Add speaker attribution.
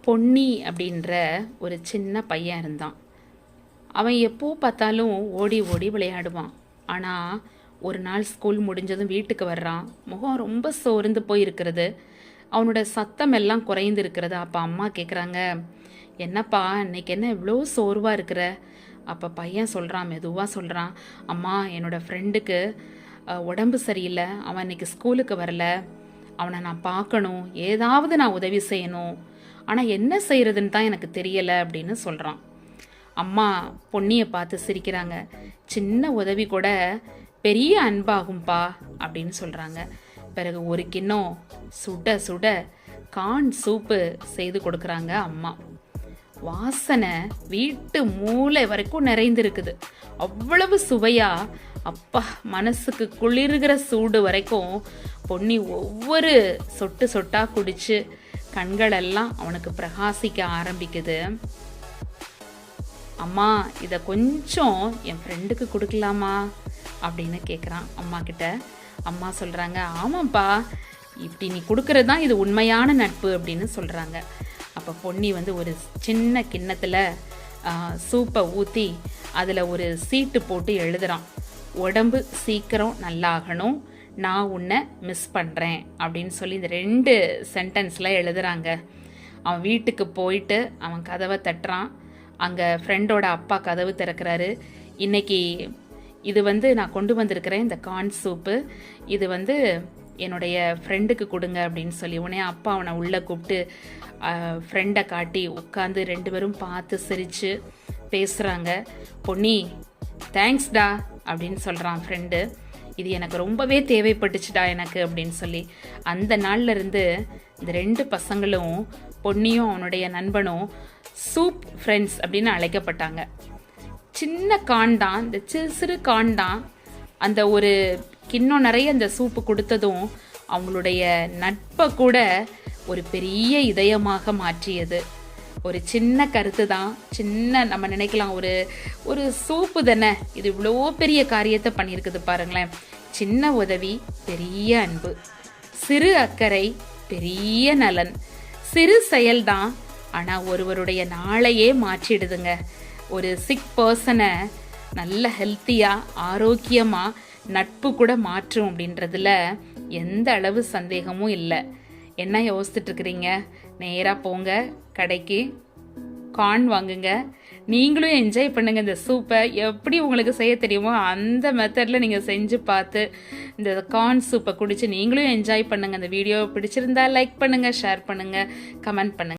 Speaker 1: பொன்னி அப்படின்ற ஒரு சின்ன பையன் இருந்தான். அவன் எப்போ பார்த்தாலும் ஓடி ஓடி விளையாடுவான். ஆனால் ஒரு நாள் ஸ்கூல் முடிஞ்சதும் வீட்டுக்கு வர்றான். முகம் ரொம்ப சோர்ந்து போயிருக்கிறது. அவனோட சத்தம் எல்லாம் குறைந்து இருக்கிறது. அப்போ அம்மா கேட்குறாங்க, என்னப்பா இன்னைக்கு என்ன இவ்வளோ சோர்வாக இருக்கிற? அப்போ பையன் சொல்கிறான், மெதுவாக சொல்கிறான், அம்மா என்னோட ஃப்ரெண்டுக்கு உடம்பு சரியில்லை, அவன் இன்னைக்கு ஸ்கூலுக்கு வரல, அவனை நான் பார்க்கணும், ஏதாவது நான் உதவி செய்யணும், ஆனால் என்ன செய்கிறதுன்னு தான் எனக்கு தெரியலை அப்படின்னு சொல்கிறான். அம்மா பொன்னியை பார்த்து சிரிக்கிறாங்க. சின்ன உதவி கூட பெரிய அன்பாகும்பா அப்படின்னு சொல்கிறாங்க. பிறகு ஒரு கிண்ணம் சுட சுட கார்ன் சூப்பு செய்து கொடுக்குறாங்க அம்மா. வாசனை வீட்டு மூளை வரைக்கும் நிறைந்திருக்குது. அவ்வளவு சுவையா, அப்பா மனசுக்கு குளிர்கிற சூடு வரைக்கும் பொன்னி ஒவ்வொரு சொட்டு சொட்டா குடிச்சு கண்களெல்லாம் அவனுக்கு பிரகாசிக்க ஆரம்பிக்குது. அம்மா இதை கொஞ்சம் என் ஃப்ரெண்டுக்கு கொடுக்கலாமா அப்படின்னு கேட்குறான் அம்மா கிட்ட. அம்மா சொல்கிறாங்க, ஆமாப்பா, இப்படி நீ கொடுக்கறது தான் இது உண்மையான நட்பு அப்படின்னு சொல்கிறாங்க. அப்போ பொன்னி ஒரு சின்ன கிண்ணத்தில் சூப்பை ஊற்றி அதில் ஒரு சீட்டு போட்டு எழுதுகிறான். உடம்பு சீக்கிரம் நல்லாகணும், நான் உன்னை மிஸ் பண்ணுறேன் அப்படின்னு சொல்லி இந்த 2 சென்டென்ஸில் எழுதுகிறாங்க. அவன் வீட்டுக்கு போயிட்டு அவன் கதவை தட்டுறான். அங்கே ஃப்ரெண்டோட அப்பா கதவு திறக்கிறாரு. இன்னைக்கு இது நான் கொண்டு வந்திருக்கிறேன் இந்த கார்ன் சூப்பு, இது என்னுடைய ஃப்ரெண்டுக்கு கொடுங்க அப்படின்னு சொல்லி உடனே அப்பா அவனை உள்ளே கூப்பிட்டு ஃப்ரெண்டை காட்டி உட்காந்து 2 பேரும் பார்த்து சிரித்து பேசுகிறாங்க. பொன்னி தேங்க்ஸ்டா அப்படின்னு சொல்கிறான் ஃப்ரெண்டு, இது எனக்கு ரொம்பவே தேவைப்பட்டுச்சுடா எனக்கு அப்படின்னு சொல்லி. அந்த நாள்ல இருந்து இந்த 2 பசங்களும் பொன்னியும் அவனுடைய நண்பனும் சூப் ஃப்ரெண்ட்ஸ் அப்படின்னு அழைக்கப்பட்டாங்க. சின்ன கான் தான், இந்த சிறு கான் தான் அந்த ஒரு கிண்ணம் நிறைய அந்த சூப்பு கொடுத்ததும் அவங்களுடைய நட்பை கூட ஒரு பெரிய இதயமாக மாற்றியது. ஒரு சின்ன கருத்து தான், சின்ன நம்ம நினைக்கலாம் ஒரு சூப்பு தானே, இது இவ்வளோ பெரிய காரியத்தை பண்ணியிருக்குது பாருங்களேன். சின்ன உதவி பெரிய அன்பு, சிறு அக்கறை பெரிய நலன், சிறு செயல்தான் ஆனால் ஒருவருடைய நாளையே மாற்றிடுதுங்க. ஒரு சிக் பர்சனை நல்ல ஹெல்த்தியாக ஆரோக்கியமாக நட்பு கூட மாற்றும் அப்படின்றதுல எந்த அளவு சந்தேகமும் இல்லை. என்ன யோசிச்சுட்டு இருக்கிறீங்க? நேராக போங்க கடைக்கு, கார்ன் வாங்குங்க, நீங்களும் என்ஜாய் பண்ணுங்கள். இந்த சூப்பை எப்படி உங்களுக்கு செய்ய தெரியுமோ அந்த மெத்தடில் நீங்கள் செஞ்சு பார்த்து இந்த கார்ன் சூப்பை குடித்து நீங்களும் என்ஜாய் பண்ணுங்கள். இந்த வீடியோ பிடிச்சிருந்தா லைக் பண்ணுங்கள், ஷேர் பண்ணுங்கள், கமெண்ட் பண்ணுங்கள்.